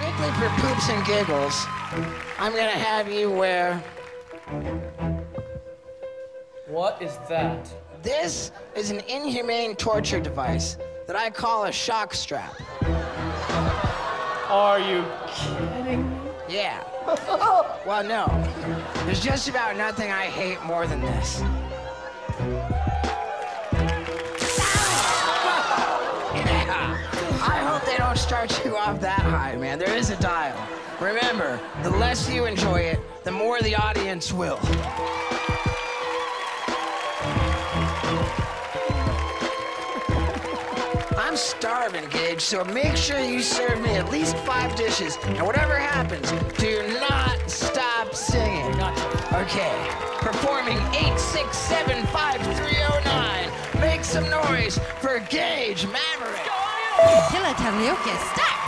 Strictly for poops and giggles, I'm gonna have you wear... What is that? This is an inhumane torture device that I call a shock strap. Are you kidding me? Yeah. Well, no. There's just about nothing I hate more than this. Yeah. I hope they don't start you off that high, man. There is a dial. Remember, the less you enjoy it, the more the audience will. I'm starving, Gage, so make sure you serve me at least 5 dishes. And whatever happens, do not stop singing. Okay, performing 8675309. Make some noise for Gage Maverick. Killer Karaoke, start!